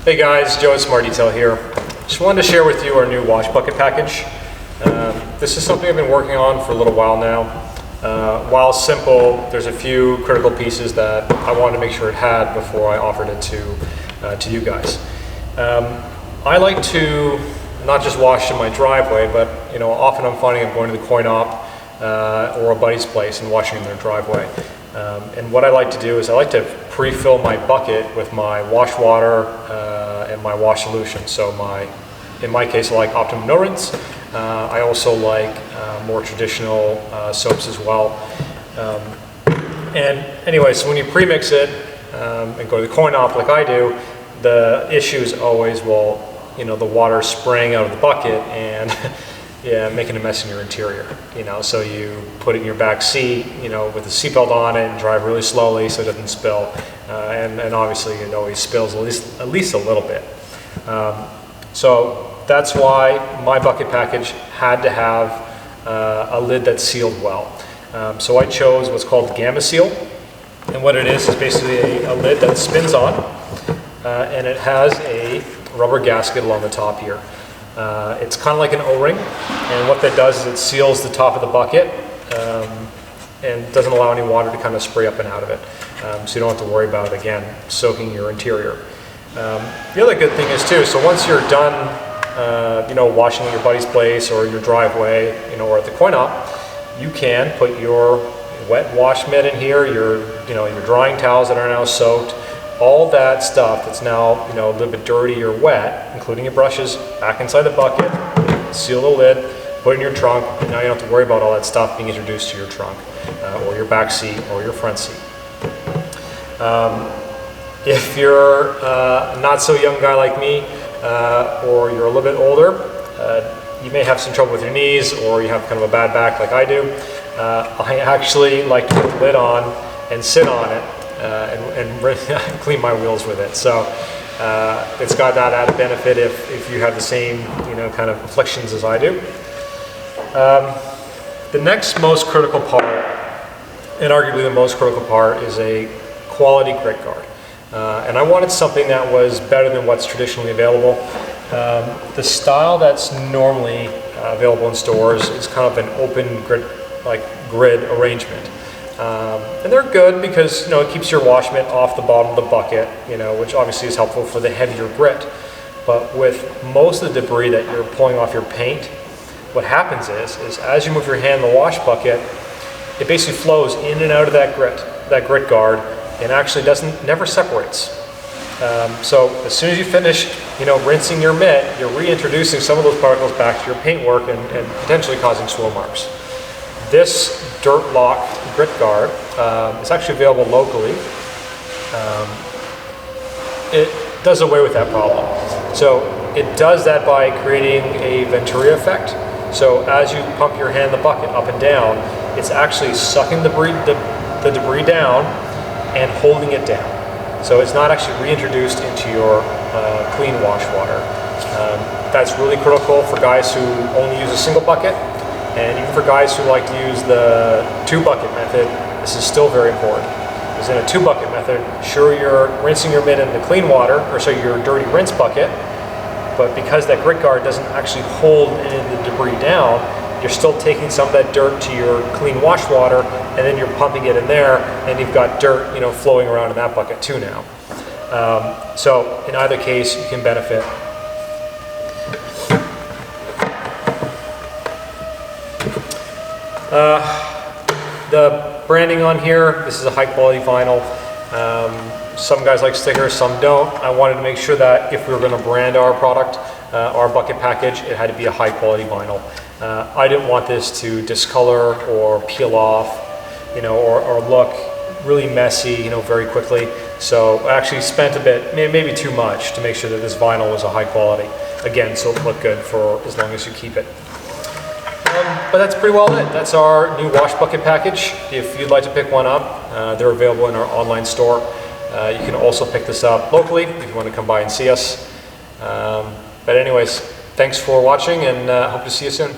Hey guys, Joe at Smart Detail here. Just wanted to share with you our new wash bucket package. This is something I've been working on for a little while now. While simple, there's a few critical pieces that I wanted to make sure it had before I offered it to you guys. I like to not just wash in my driveway, but often I'm finding I'm going to the coin op or a buddy's place and washing in their driveway. And what I like to do is I like to pre-fill my bucket with my wash water and my wash solution. So in my case, I like Optimum No Rinse. I also like more traditional soaps as well. And anyway, so when you pre-mix it and go to the coin op like I do, the issue is always, the water spraying out of the bucket and yeah, making a mess in your interior. So you put it in your back seat, with the seatbelt on it and drive really slowly so it doesn't spill. And obviously it always spills at least a little bit. So that's why my bucket package had to have a lid that's sealed well. So I chose what's called Gamma Seal. And what it is basically a lid that spins on and it has a rubber gasket along the top here. It's kind of like an O-ring, and what that does is it seals the top of the bucket and doesn't allow any water to kind of spray up and out of it. So you don't have to worry about, again, soaking your interior. The other good thing is too, so once you're done washing at your buddy's place or your driveway, or at the coin op, you can put your wet wash mitt in here, your drying towels that are now soaked, all that stuff that's now a little bit dirty or wet, including your brushes, back inside the bucket, seal the lid, put it in your trunk, and now you don't have to worry about all that stuff being introduced to your trunk or your back seat or your front seat. If you're a not so young guy like me or you're a little bit older, you may have some trouble with your knees or you have kind of a bad back like I do. I actually like to put the lid on and sit on it and clean my wheels with it. So it's got that added benefit if you have the same kind of afflictions as I do. The next most critical part, and arguably the most critical part, is a quality grit guard. And I wanted something that was better than what's traditionally available. The style that's normally available in stores is kind of an open grid arrangement. And they're good because it keeps your wash mitt off the bottom of the bucket, which obviously is helpful for the heavier grit. But with most of the debris that you're pulling off your paint, what happens is as you move your hand in the wash bucket, it basically flows in and out of that grit guard, and actually never separates. So as soon as you finish, rinsing your mitt, you're reintroducing some of those particles back to your paintwork and potentially causing swirl marks. This Dirt Lock grit guard is actually available locally. It does away with that problem. So it does that by creating a Venturi effect. So as you pump your hand in the bucket up and down, it's actually sucking the debris down and holding it down. So it's not actually reintroduced into your clean wash water. That's really critical for guys who only use a single bucket. And even for guys who like to use the 2-bucket method, this is still very important. Because in a 2-bucket method, sure, you're rinsing your mitt in the clean water, or so your dirty rinse bucket, but because that grit guard doesn't actually hold any of the debris down, you're still taking some of that dirt to your clean wash water, and then you're pumping it in there, and you've got dirt, flowing around in that bucket too now. So in either case, you can benefit. The branding on here, this is a high quality vinyl. Some guys like stickers, some don't. I wanted to make sure that if we were going to brand our product, our bucket package, it had to be a high quality vinyl. I didn't want this to discolor or peel off, or look really messy, very quickly. So I actually spent a bit, maybe too much, to make sure that this vinyl was a high quality. Again, so it looked good for as long as you keep it. But that's pretty well it. That's our new wash bucket package. If you'd like to pick one up, they're available in our online store. You can also pick this up locally if you want to come by and see us. But anyways, thanks for watching, and hope to see you soon.